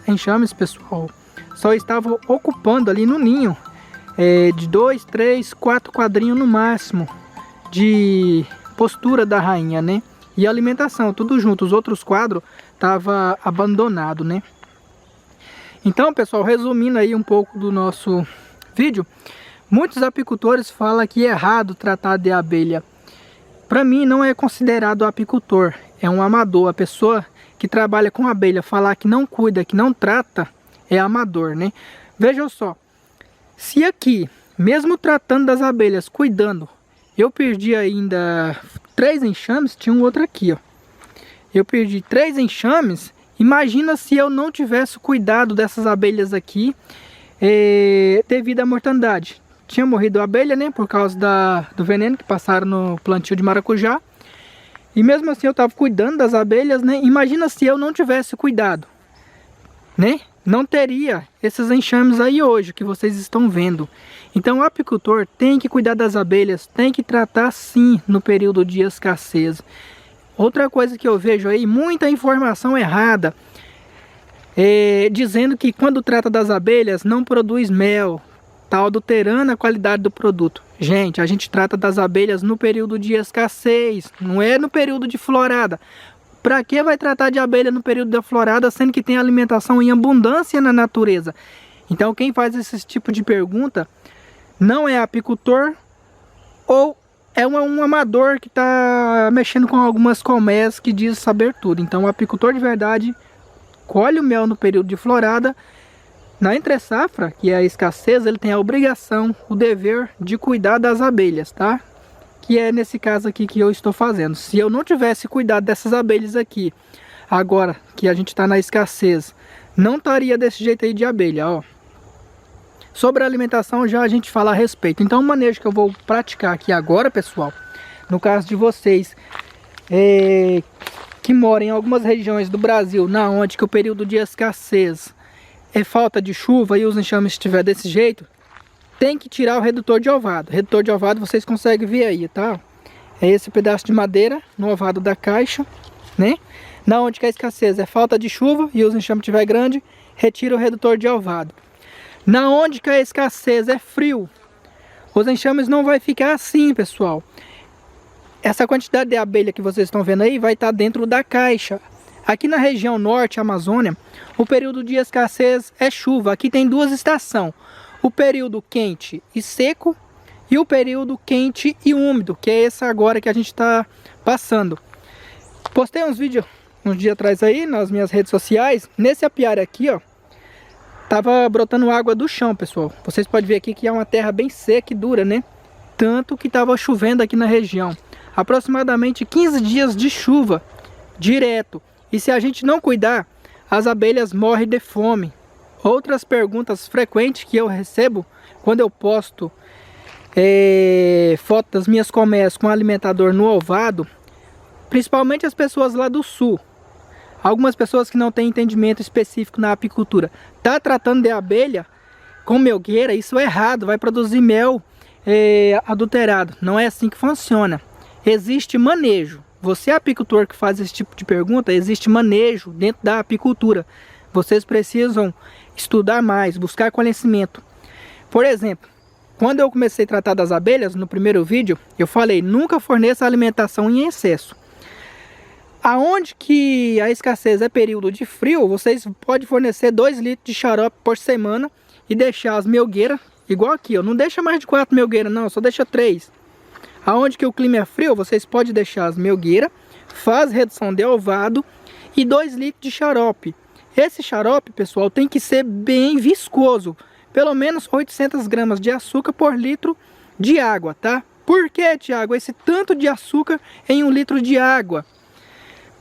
enxames, pessoal, só estavam ocupando ali no ninho de 2, 3, 4 quadrinhos no máximo de postura da rainha, né? E alimentação, tudo junto. Os outros quadros estavam abandonados, né? Então, pessoal, resumindo aí um pouco do nosso vídeo, muitos apicultores falam que é errado tratar de abelha. Para mim, não é considerado apicultor, é um amador. A pessoa que trabalha com abelha falar que não cuida, que não trata, é amador, né? Vejam só, se aqui, mesmo tratando das abelhas, cuidando, eu perdi ainda 3 enxames, tinha um outro aqui, ó. Eu perdi 3 enxames, imagina se eu não tivesse cuidado dessas abelhas aqui, devido à mortandade. Tinha morrido a abelha, né, por causa do veneno que passaram no plantio de maracujá. E mesmo assim eu estava cuidando das abelhas, né? Imagina se eu não tivesse cuidado, né? Não teria esses enxames aí hoje que vocês estão vendo. Então o apicultor tem que cuidar das abelhas, tem que tratar sim no período de escassez. Outra coisa que eu vejo aí, muita informação errada, dizendo que quando trata das abelhas não produz mel, tá adulterando a qualidade do produto. Gente, a gente trata das abelhas no período de escassez, não é no período de florada. Para que vai tratar de abelha no período da florada, sendo que tem alimentação em abundância na natureza? Então quem faz esse tipo de pergunta não é apicultor ou é um amador que está mexendo com algumas colmeias que diz saber tudo. Então o apicultor de verdade colhe o mel no período de florada. Na entre-safra, que é a escassez, ele tem a obrigação, o dever de cuidar das abelhas, tá? Que é nesse caso aqui que eu estou fazendo. Se eu não tivesse cuidado dessas abelhas aqui, agora que a gente está na escassez, não estaria desse jeito aí de abelha, ó. Sobre a alimentação já a gente fala a respeito. Então o manejo que eu vou praticar aqui agora, pessoal, no caso de vocês que moram em algumas regiões do Brasil, na onde que o período de escassez é falta de chuva e os enxames estiver desse jeito, tem que tirar o redutor de ovado. O redutor de ovado vocês conseguem ver aí, tá? É esse pedaço de madeira no ovado da caixa, né? Na onde que a escassez é falta de chuva e os enxames estiver grande, retira o redutor de ovado. Na onde que a escassez é frio, os enxames não vai ficar assim, pessoal. Essa quantidade de abelha que vocês estão vendo aí vai estar dentro da caixa. Aqui na região norte, Amazônia, o período de escassez é chuva. Aqui tem 2 estações. O período quente e seco e o período quente e úmido, que é esse agora que a gente está passando. Postei uns vídeos uns dias atrás aí nas minhas redes sociais. Nesse apiário aqui, ó, tava brotando água do chão, pessoal. Vocês podem ver aqui que é uma terra bem seca e dura, né? Tanto que tava chovendo aqui na região. Aproximadamente 15 dias de chuva direto. E se a gente não cuidar, as abelhas morrem de fome. Outras perguntas frequentes que eu recebo quando eu posto foto das minhas colmeias com alimentador no ovado, principalmente as pessoas lá do sul. Algumas pessoas que não têm entendimento específico na apicultura. Tá tratando de abelha com melgueira, isso é errado, vai produzir mel adulterado. Não é assim que funciona. Existe manejo. Você, apicultor, que faz esse tipo de pergunta, existe manejo dentro da apicultura. Vocês precisam estudar mais, buscar conhecimento. Por exemplo, quando eu comecei a tratar das abelhas, no primeiro vídeo, eu falei, nunca forneça alimentação em excesso. Aonde que a escassez é período de frio, vocês podem fornecer 2 litros de xarope por semana e deixar as melgueiras, igual aqui, ó, não deixa mais de 4 melgueiras não, só deixa 3. Aonde que o clima é frio, vocês podem deixar as melgueiras, faz redução de ovado e 2 litros de xarope. Esse xarope, pessoal, tem que ser bem viscoso, pelo menos 800 gramas de açúcar por litro de água, tá? Por que, Tiago, esse tanto de açúcar em 1 litro de água?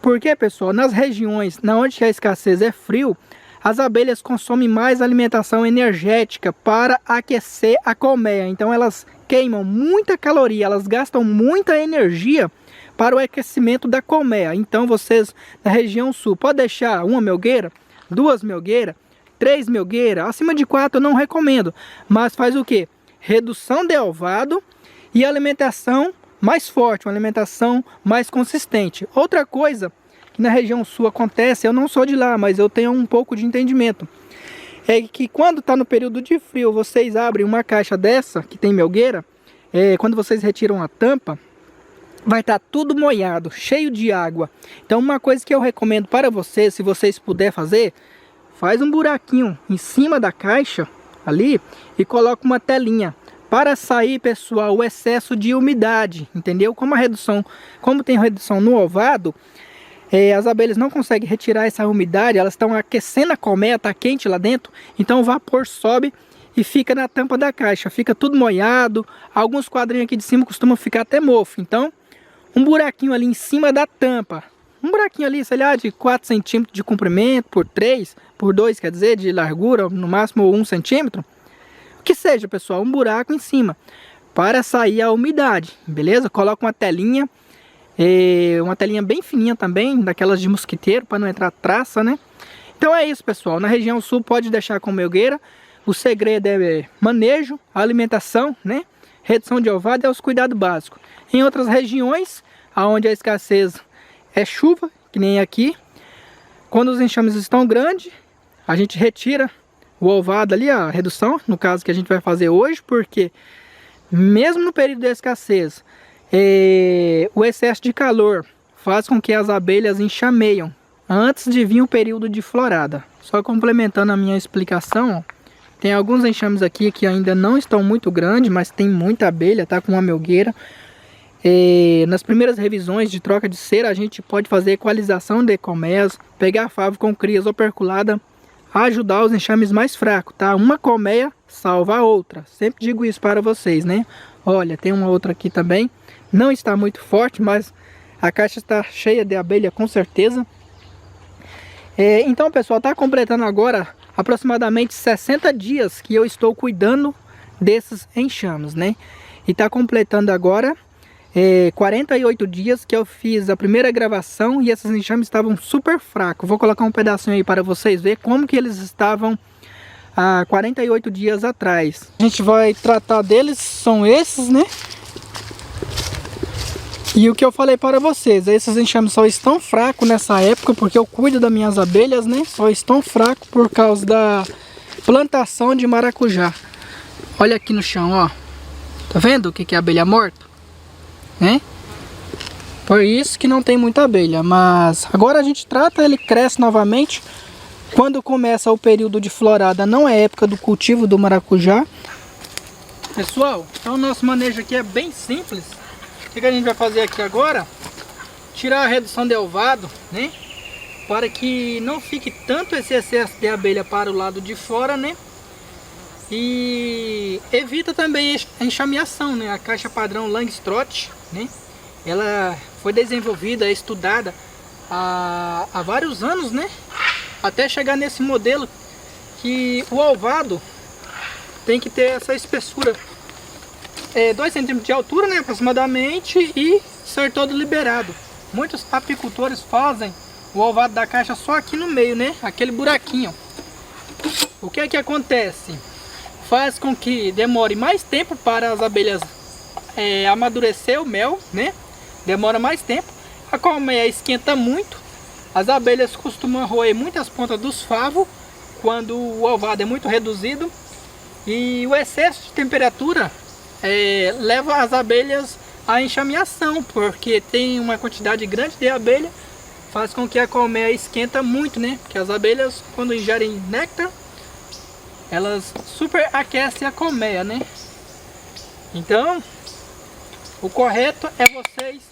Porque, pessoal, nas regiões onde a escassez é frio, as abelhas consomem mais alimentação energética para aquecer a colmeia. Então elas queimam muita caloria, elas gastam muita energia para o aquecimento da colmeia. Então vocês na região sul podem deixar 1 melgueira, 2 melgueiras, 3 melgueiras, acima de 4 eu não recomendo. Mas faz o que? Redução de ovado e alimentação mais forte, uma alimentação mais consistente. Outra coisa que na região sul acontece, eu não sou de lá, mas eu tenho um pouco de entendimento. É que quando está no período de frio, vocês abrem uma caixa dessa, que tem melgueira, quando vocês retiram a tampa, vai estar tudo molhado, cheio de água. Então uma coisa que eu recomendo para vocês, se vocês puderem fazer, faz um buraquinho em cima da caixa ali e coloca uma telinha para sair, pessoal, o excesso de umidade, entendeu? Como tem redução no ovado, as abelhas não conseguem retirar essa umidade, elas estão aquecendo a colmeia, está quente lá dentro, então o vapor sobe e fica na tampa da caixa, fica tudo molhado. Alguns quadrinhos aqui de cima costumam ficar até mofo, então um buraquinho ali em cima da tampa, um buraquinho ali, sei lá, de 4 centímetros de comprimento, por 3, por 2, quer dizer, de largura, no máximo 1 centímetro, que seja, pessoal, um buraco em cima para sair a umidade, beleza? Coloca uma telinha bem fininha também, daquelas de mosquiteiro, para não entrar traça, né? Então é isso, pessoal. Na região sul pode deixar com melgueira. O segredo é manejo, alimentação, né? Redução de ovado é os cuidados básicos. Em outras regiões, onde a escassez é chuva, que nem aqui, quando os enxames estão grandes, a gente retira o ovado ali, a redução, no caso que a gente vai fazer hoje, porque mesmo no período de escassez, o excesso de calor faz com que as abelhas enxameiam antes de vir o período de florada. Só complementando a minha explicação, tem alguns enxames aqui que ainda não estão muito grandes, mas tem muita abelha, tá com uma melgueira. Nas primeiras revisões de troca de cera, a gente pode fazer equalização de colmeias, pegar favo com crias operculada, ajudar os enxames mais fracos, tá? Uma colmeia salva a outra. Sempre digo isso para vocês, né? Olha, tem uma outra aqui também. Não está muito forte, mas a caixa está cheia de abelha com certeza. Então, pessoal, está completando agora aproximadamente 60 dias que eu estou cuidando desses enxames, né? E está completando agora 48 dias que eu fiz a primeira gravação e esses enxames estavam super fracos. Vou colocar um pedacinho aí para vocês verem como que eles estavam há 48 dias atrás. A gente vai tratar deles, são esses, né? E o que eu falei para vocês, esses enxames só estão fracos nessa época porque eu cuido das minhas abelhas, né? Só estão fracos por causa da plantação de maracujá. Olha aqui no chão, ó. Tá vendo o que é abelha morta? Né? Por isso que não tem muita abelha, mas agora a gente trata, ele cresce novamente. Quando começa o período de florada, não é época do cultivo do maracujá. Pessoal, então o nosso manejo aqui é bem simples. O que a gente vai fazer aqui agora? Tirar a redução de ovado, né? Para que não fique tanto esse excesso de abelha para o lado de fora, né? E evita também a enxameação, né? A caixa padrão Langstroth, né? Ela foi desenvolvida, estudada há vários anos, né? Até chegar nesse modelo que o ovado tem que ter essa espessura 2 centímetros de altura, né, aproximadamente, e ser todo liberado. Muitos apicultores fazem o ovado da caixa só aqui no meio, né? Aquele buraquinho. O que é que acontece? Faz com que demore mais tempo para as abelhas amadurecer o mel, né? Demora mais tempo. A colmeia esquenta muito. As abelhas costumam roer muitas pontas dos favos quando o ovado é muito reduzido. E o excesso de temperatura leva as abelhas à enxameação, porque tem uma quantidade grande de abelha, faz com que a colmeia esquenta muito, né? Porque as abelhas, quando ingerem néctar, elas superaquecem a colmeia, né? Então, o correto é vocês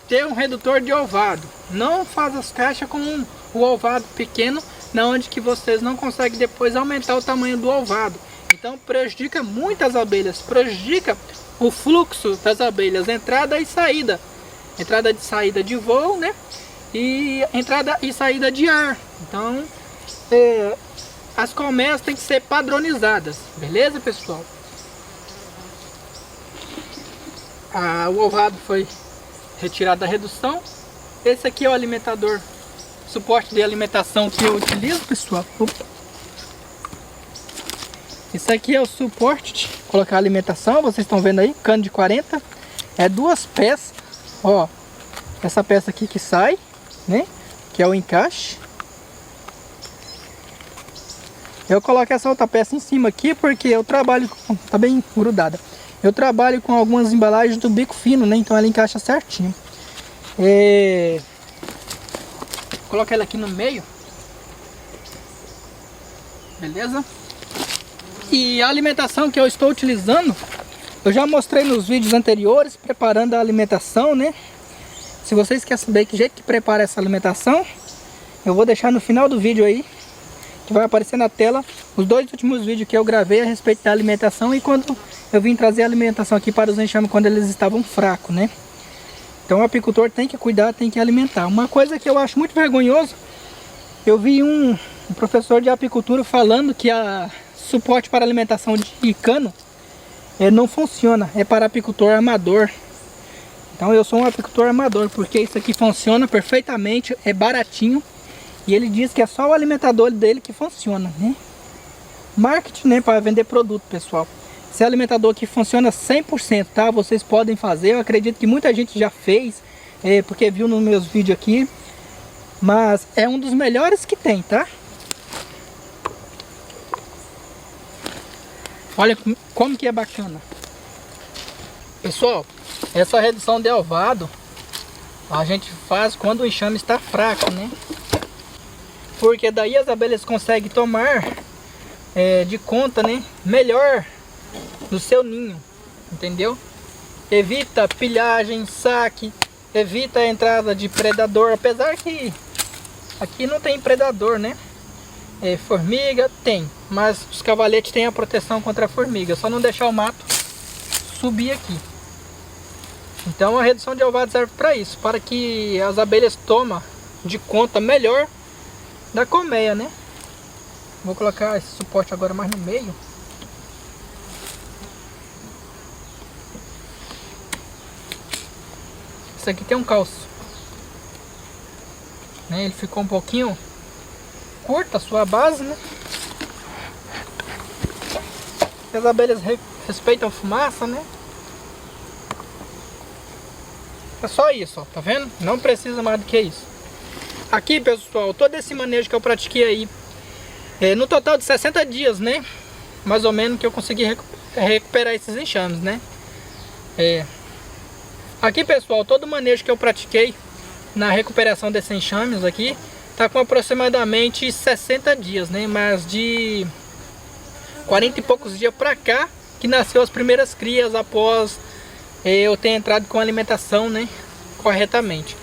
ter um redutor de ovado. Não faz as caixas com o ovado pequeno, na onde que vocês não conseguem depois aumentar o tamanho do ovado. Então prejudica muitas abelhas, prejudica o fluxo das abelhas, entrada e saída. Entrada e saída de voo, né? E entrada e saída de ar. Então, as colmeias têm que ser padronizadas, beleza, pessoal? O ovado foi retirado da redução. Esse aqui é o alimentador, suporte de alimentação que eu utilizo, pessoal. Esse aqui é o suporte de colocar a alimentação, vocês estão vendo aí, cano de 40. É 2 peças, ó. Essa peça aqui que sai, né? Que é o encaixe. Eu coloco essa outra peça em cima aqui porque eu trabalho com... Tá bem grudada. Eu trabalho com algumas embalagens do bico fino, né? Então ela encaixa certinho. Vou colocar ela aqui no meio. Beleza? E a alimentação que eu estou utilizando, eu já mostrei nos vídeos anteriores, preparando a alimentação, né? Se vocês querem saber que jeito que prepara essa alimentação, eu vou deixar no final do vídeo aí, que vai aparecer na tela, os 2 últimos vídeos que eu gravei a respeito da alimentação e quando eu vim trazer a alimentação aqui para os enxames quando eles estavam fracos, né? Então o apicultor tem que cuidar, tem que alimentar. Uma coisa que eu acho muito vergonhoso, eu vi um professor de apicultura falando que a suporte para alimentação de cano não funciona, é para apicultor amador. Então eu sou um apicultor amador, porque isso aqui funciona perfeitamente, é baratinho. E ele diz que é só o alimentador dele que funciona, né? Marketing, né, para vender produto, pessoal. Esse alimentador aqui funciona 100%, tá? Vocês podem fazer, eu acredito que muita gente já fez, porque viu nos meus vídeos aqui. Mas é um dos melhores que tem, tá? Olha como que é bacana. Pessoal, essa redução de ovado a gente faz quando o enxame está fraco, né? Porque daí as abelhas conseguem tomar de conta, né? Melhor do seu ninho, entendeu? Evita pilhagem, saque, evita a entrada de predador, apesar que aqui não tem predador, né? Formiga tem, mas os cavaletes têm a proteção contra a formiga, só não deixar o mato subir aqui. Então a redução de ovado serve para isso, para que as abelhas tomem de conta melhor da colmeia, né? Vou colocar esse suporte agora mais no meio. Isso aqui tem um calço, né? Ele ficou um pouquinho curta a sua base, né? As abelhas respeitam fumaça, né? É só isso, ó, tá vendo? Não precisa mais do que isso. Aqui, pessoal, todo esse manejo que eu pratiquei aí, no total de 60 dias, né? Mais ou menos que eu consegui recuperar esses enxames, né? Aqui, pessoal, todo o manejo que eu pratiquei na recuperação desses enxames aqui, tá com aproximadamente 60 dias, né? Mas de 40 e poucos dias pra cá, que nasceu as primeiras crias após eu ter entrado com a alimentação, né, corretamente.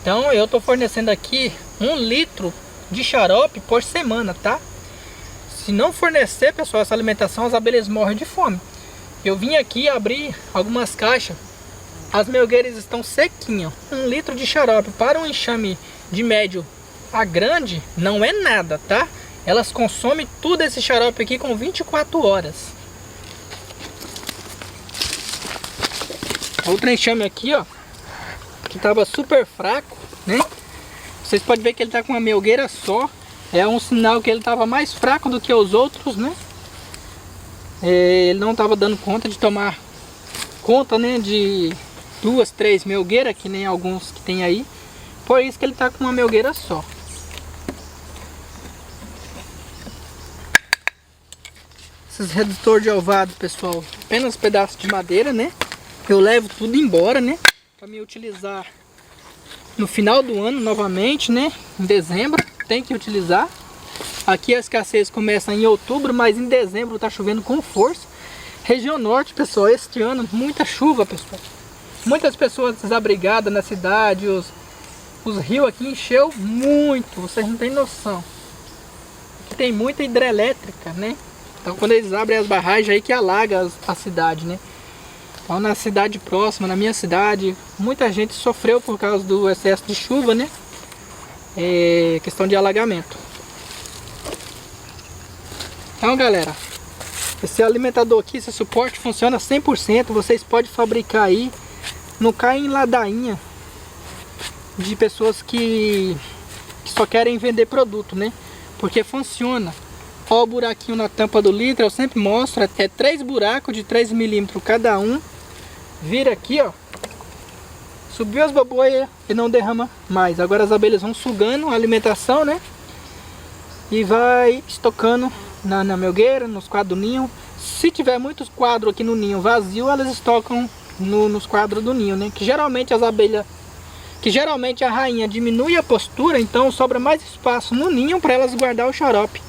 Então eu tô fornecendo aqui 1 litro de xarope por semana, tá? Se não fornecer, pessoal, essa alimentação, as abelhas morrem de fome. Eu vim aqui abrir algumas caixas, as melgueiras estão sequinhas. 1 litro de xarope para um enxame de médio a grande não é nada, tá? Elas consomem tudo esse xarope aqui com 24 horas. Outro enxame aqui, ó, que tava super fraco, né? Vocês podem ver que ele tá com uma melgueira só. É um sinal que ele tava mais fraco do que os outros, né? Ele não tava dando conta de tomar conta, né, de 2, 3 melgueiras, que nem alguns que tem aí. Por isso que ele tá com uma melgueira só. Esses redutores de ovado, pessoal, apenas pedaços de madeira, né? Eu levo tudo embora, né? Para me utilizar no final do ano novamente, né? Em dezembro tem que utilizar. Aqui a escassez começa em outubro, mas em dezembro tá chovendo com força. Região norte, pessoal, este ano muita chuva, pessoal. Muitas pessoas desabrigadas na cidade, os rios aqui encheu muito, vocês não têm noção. Aqui tem muita hidrelétrica, né? Então quando eles abrem as barragens aí que alaga a cidade, né? Então na cidade próxima, na minha cidade, muita gente sofreu por causa do excesso de chuva, né? Questão de alagamento. Então galera, esse alimentador aqui, esse suporte funciona 100%. Vocês podem fabricar aí, não cai em ladainha de pessoas que só querem vender produto, né? Porque funciona. Olha o buraquinho na tampa do litro, eu sempre mostro, é 3 buracos de 3 milímetros cada um. Vira aqui, ó, Subiu as baboias e não derrama mais. Agora as abelhas vão sugando a alimentação, né? E vai estocando na melgueira, nos quadros do ninho. Se tiver muitos quadros aqui no ninho vazio, elas estocam nos quadros do ninho, né? Que geralmente as abelhas, que geralmente a rainha diminui a postura, então sobra mais espaço no ninho para elas guardar o xarope.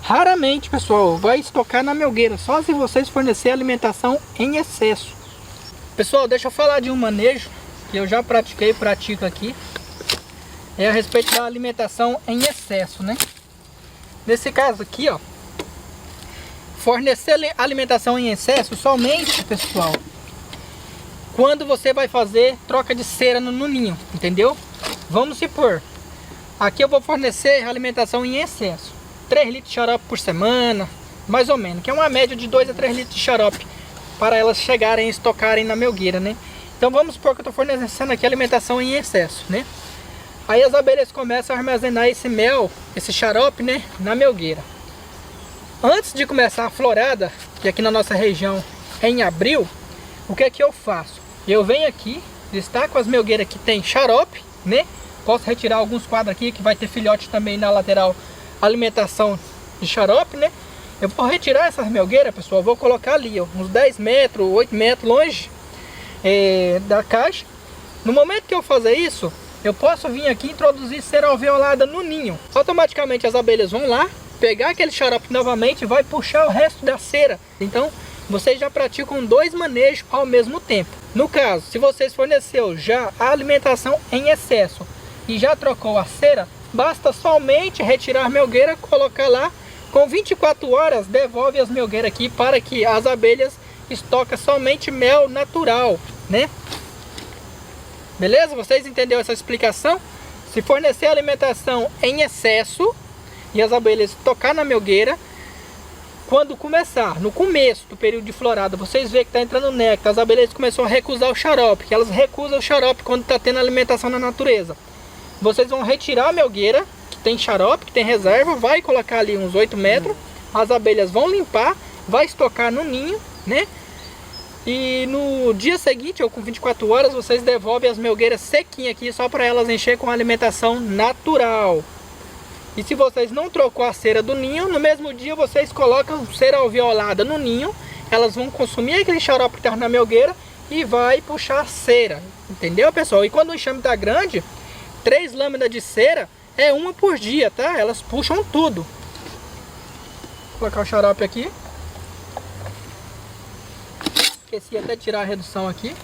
Raramente, pessoal, vai estocar na melgueira, só se vocês fornecerem alimentação em excesso. Pessoal, deixa eu falar de um manejo que eu já pratico aqui. É a respeito da alimentação em excesso, né? Nesse caso aqui, ó, fornecer alimentação em excesso somente, pessoal, quando você vai fazer troca de cera no ninho, entendeu? Vamos supor, aqui eu vou fornecer alimentação em excesso, 3 litros de xarope por semana, mais ou menos, que é uma média de 2 a 3 litros de xarope para elas chegarem e estocarem na melgueira, né? Então vamos supor que eu estou fornecendo aqui alimentação em excesso, né? Aí as abelhas começam a armazenar esse mel, esse xarope, né, na melgueira. Antes de começar a florada, que aqui na nossa região é em abril, o que é que eu faço? Eu venho aqui, destaco as melgueiras que tem xarope, né? Posso retirar alguns quadros aqui que vai ter filhote também na lateral, alimentação de xarope, né? Eu vou retirar essas melgueiras, pessoal, vou colocar ali, ó, uns 10 metros, 8 metros longe da caixa. No momento que eu fazer isso, eu posso vir aqui e introduzir cera alveolada no ninho. Automaticamente as abelhas vão lá, pegar aquele xarope novamente e vai puxar o resto da cera. Então, vocês já praticam 2 manejos ao mesmo tempo. No caso, se vocês forneceu já a alimentação em excesso e já trocou a cera, basta somente retirar a melgueira, colocar lá. Com 24 horas, devolve as melgueiras aqui para que as abelhas estoquem somente mel natural, né? Beleza? Vocês entenderam essa explicação? Se fornecer alimentação em excesso e as abelhas tocar na melgueira, quando começar, no começo do período de florada, vocês veem que está entrando néctar, as abelhas começam a recusar o xarope, que elas recusam o xarope quando está tendo alimentação na natureza. Vocês vão retirar a melgueira, que tem xarope, que tem reserva, vai colocar ali uns 8 metros, as abelhas vão limpar, vai estocar no ninho, né? E no dia seguinte, ou com 24 horas, vocês devolvem as melgueiras sequinhas aqui, só para elas encher com alimentação natural. E se vocês não trocou a cera do ninho, no mesmo dia vocês colocam cera alveolada no ninho, elas vão consumir aquele xarope que está na melgueira e vai puxar a cera, entendeu, pessoal? E quando o enxame está grande, 3 lâminas de cera é uma por dia, tá? Elas puxam tudo. Vou colocar o xarope aqui. Esqueci até de tirar a redução aqui.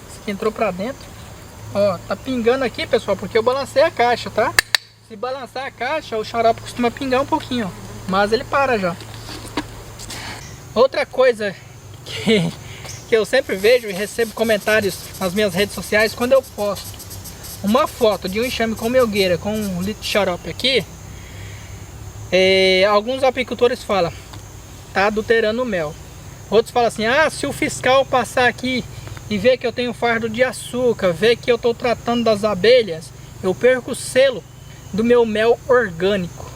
Esse aqui entrou pra dentro. Ó, tá pingando aqui, pessoal, porque eu balancei a caixa, tá? Se balançar a caixa, o xarope costuma pingar um pouquinho, ó. Mas ele para já. Outra coisa que eu sempre vejo e recebo comentários nas minhas redes sociais, quando eu posto uma foto de um enxame com melgueira, com um litro de xarope aqui, alguns apicultores falam, tá adulterando o mel. Outros falam assim, ah, se o fiscal passar aqui e ver que eu tenho fardo de açúcar, ver que eu estou tratando das abelhas, eu perco o selo do meu mel orgânico.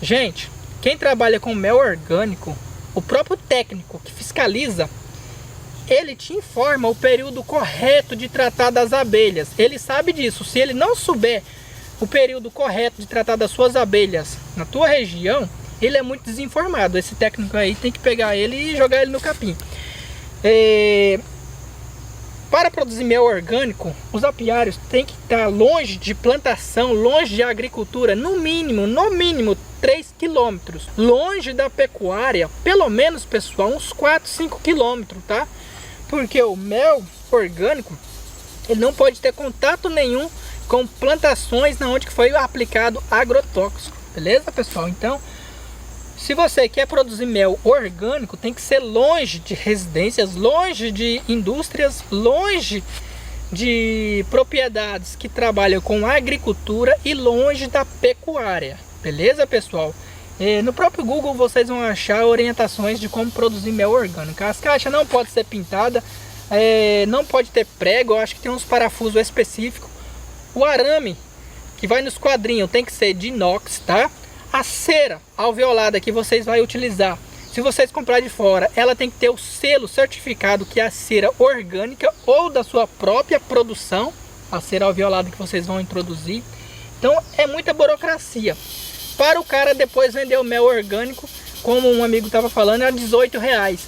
Gente, quem trabalha com mel orgânico, o próprio técnico que fiscaliza, ele te informa o período correto de tratar das abelhas. Ele sabe disso. Se ele não souber o período correto de tratar das suas abelhas na tua região, ele é muito desinformado. Esse técnico aí tem que pegar ele e jogar ele no capim. Para produzir mel orgânico, os apiários têm que estar longe de plantação, longe de agricultura, no mínimo 3 quilômetros. Longe da pecuária, pelo menos, pessoal, uns 4, 5 quilômetros, tá? Porque o mel orgânico, ele não pode ter contato nenhum com plantações onde foi aplicado agrotóxico. Beleza, pessoal? Então, se você quer produzir mel orgânico, tem que ser longe de residências, longe de indústrias, longe de propriedades que trabalham com agricultura e longe da pecuária. Beleza, pessoal? No próprio Google vocês vão achar orientações de como produzir mel orgânico. As caixas não podem ser pintadas, não pode ter prego, eu acho que tem uns parafusos específicos. O arame que vai nos quadrinhos tem que ser de inox, tá? A cera alveolada que vocês vão utilizar, Se vocês comprarem de fora, ela tem que ter o selo certificado que é a cera orgânica ou da sua própria produção, a cera alveolada que vocês vão introduzir. Então é muita burocracia. Para o cara depois vender o mel orgânico, como um amigo estava falando, é R$18.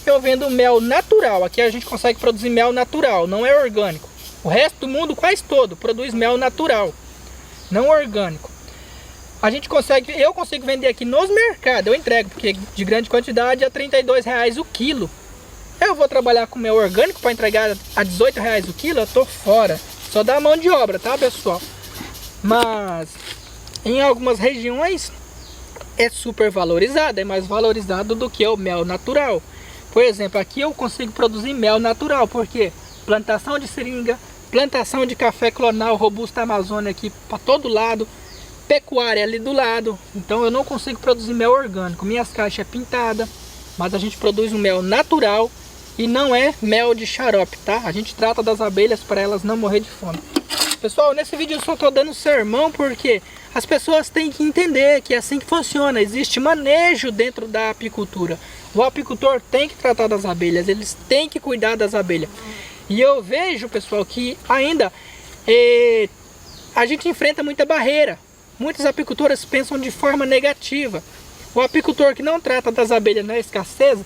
Eu vendo mel natural. Aqui a gente consegue produzir mel natural, não é orgânico. O resto do mundo, quase todo, produz mel natural, não orgânico. Eu consigo vender aqui nos mercados, eu entrego, porque de grande quantidade é R$32 o quilo. Eu vou trabalhar com mel orgânico para entregar a R$18 o quilo, eu tô fora. Só dá mão de obra, tá, pessoal? Mas em algumas regiões é super valorizado, é mais valorizado do que o mel natural. Por exemplo, aqui eu consigo produzir mel natural, porque plantação de seringa, plantação de café clonal robusta Amazônia aqui para todo lado, pecuária ali do lado. Então eu não consigo produzir mel orgânico. Minhas caixas é pintada, mas a gente produz um mel natural e não é mel de xarope, tá? A gente trata das abelhas para elas não morrer de fome. Pessoal, nesse vídeo eu só tô dando sermão porque as pessoas têm que entender que é assim que funciona. Existe manejo dentro da apicultura. O apicultor tem que tratar das abelhas, eles têm que cuidar das abelhas. E eu vejo, pessoal, que ainda a gente enfrenta muita barreira. Muitas apicultoras pensam de forma negativa. O apicultor que não trata das abelhas na escassez,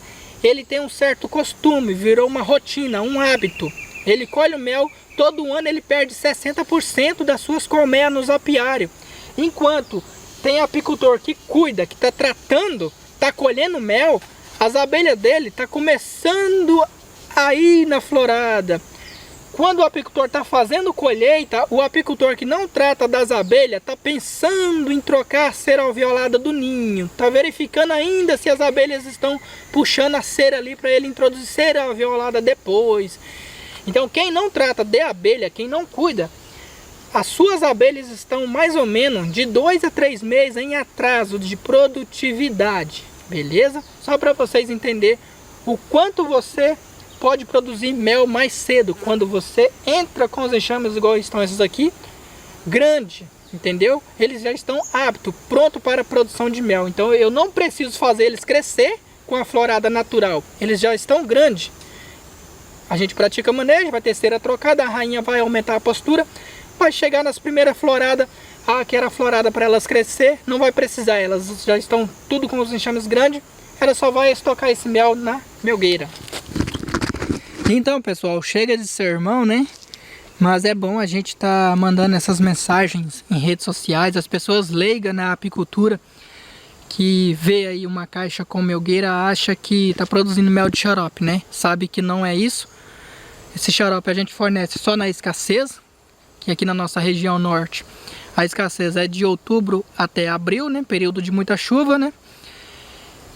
ele tem um certo costume, virou uma rotina, um hábito. Ele colhe o mel, todo ano ele perde 60% das suas colmeias nos apiários. Enquanto tem apicultor que cuida, que está tratando, está colhendo mel, as abelhas dele estão começando a ir na florada. Quando o apicultor está fazendo colheita, o apicultor que não trata das abelhas está pensando em trocar a cera alveolada do ninho. Está verificando ainda se as abelhas estão puxando a cera ali para ele introduzir cera alveolada depois. Então quem não trata de abelha, quem não cuida, as suas abelhas estão mais ou menos de 2 a 3 meses em atraso de produtividade. Beleza? Só para vocês entenderem o quanto você pode produzir mel mais cedo, quando você entra com os enxames igual estão esses aqui, grande, entendeu? Eles já estão aptos, prontos para a produção de mel. Então eu não preciso fazer eles crescer com a florada natural, eles já estão grandes. A gente pratica manejo, vai ter cera trocada, a rainha vai aumentar a postura, vai chegar nas primeiras floradas, que era a florada para elas crescer, não vai precisar, elas já estão tudo com os enxames grandes, ela só vai estocar esse mel na melgueira. Então, pessoal, chega de sermão, né? Mas é bom a gente tá mandando essas mensagens em redes sociais. As pessoas leigas na apicultura que vê aí uma caixa com melgueira acha que tá produzindo mel de xarope, né? Sabe que não é isso. Esse xarope a gente fornece só na escassez, que aqui na nossa região norte a escassez é de outubro até abril, né? Período de muita chuva, né?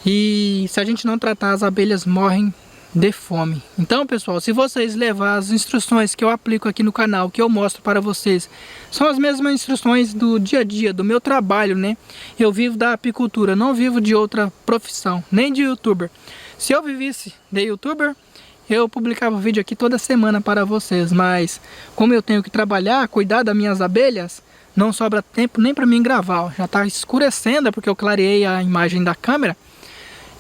E se a gente não tratar, as abelhas morrem de fome. Então, pessoal, se vocês levar as instruções que eu aplico aqui no canal, que eu mostro para vocês, são as mesmas instruções do dia a dia, do meu trabalho, né? Eu vivo da apicultura, não vivo de outra profissão, nem de youtuber. Se eu vivesse de youtuber, eu publicava vídeo aqui toda semana para vocês, mas como eu tenho que trabalhar, cuidar das minhas abelhas, não sobra tempo nem para mim gravar. Ó. Já está escurecendo, porque eu clareei a imagem da câmera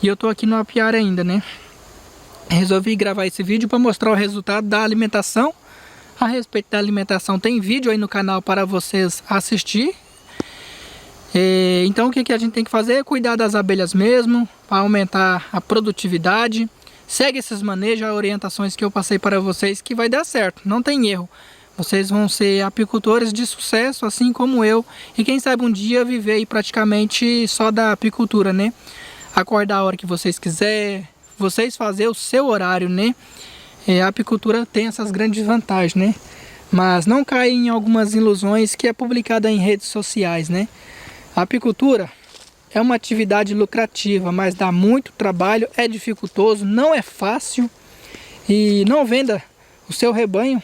e eu tô aqui no apiário ainda, né? Resolvi gravar esse vídeo para mostrar o resultado da alimentação. A respeito da alimentação tem vídeo aí no canal para vocês assistir. Então o que a gente tem que fazer é cuidar das abelhas mesmo, para aumentar a produtividade. Segue esses manejos, as orientações que eu passei para vocês, que vai dar certo, não tem erro. Vocês vão ser apicultores de sucesso, assim como eu. E quem sabe um dia viver aí praticamente só da apicultura, né? Acordar a hora que vocês quiserem, vocês fazer o seu horário, né? A apicultura tem essas grandes vantagens, né? Mas não caem em algumas ilusões que é publicada em redes sociais, né? A apicultura é uma atividade lucrativa, mas dá muito trabalho, é dificultoso, não é fácil. E não venda o seu rebanho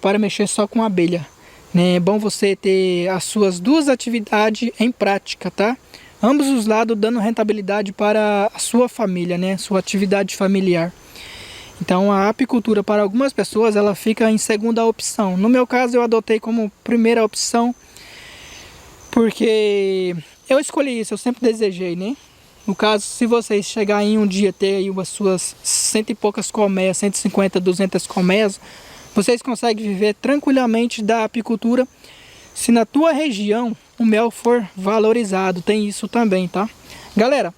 para mexer só com abelha, né? É bom você ter as suas duas atividades em prática, tá? Ambos os lados dando rentabilidade para a sua família, né? Sua atividade familiar. Então a apicultura para algumas pessoas ela fica em segunda opção. No meu caso eu adotei como primeira opção porque eu escolhi isso, eu sempre desejei, né? No caso, se vocês chegarem em um dia ter aí umas suas 100 e poucas colmeias, 150, 200 colmeias, vocês conseguem viver tranquilamente da apicultura se na tua região o mel for valorizado. Tem isso também, tá? Galera,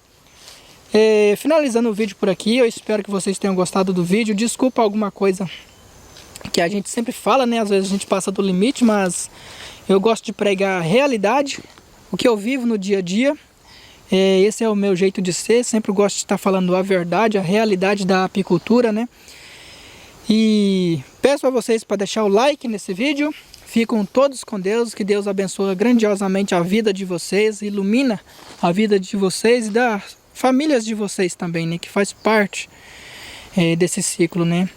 finalizando o vídeo por aqui, eu espero que vocês tenham gostado do vídeo. Desculpa alguma coisa que a gente sempre fala, né? Às vezes a gente passa do limite, mas eu gosto de pregar a realidade, o que eu vivo no dia a dia. Esse é o meu jeito de ser, sempre gosto de estar falando a verdade, a realidade da apicultura, né? E peço a vocês para deixar o like nesse vídeo. Ficam todos com Deus, que Deus abençoe grandiosamente a vida de vocês, ilumina a vida de vocês e das famílias de vocês também, né? Que faz parte desse ciclo, né?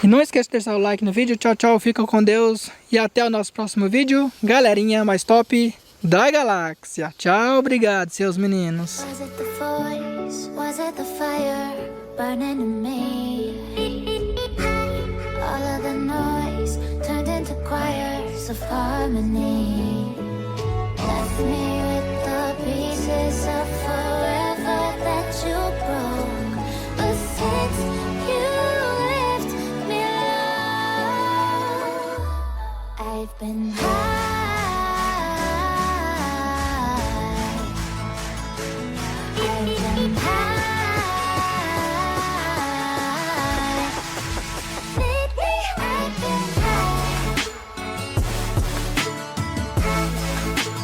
E não esqueça de deixar o like no vídeo. Tchau, tchau, fica com Deus e até o nosso próximo vídeo. Galerinha mais top da galáxia. Tchau, obrigado, seus meninos. Was it the voice? Was it the fire burning in me? All of the noise turned into choirs of harmony. Left me with the pieces of forever that you broke. But since you left me alone, I've been high.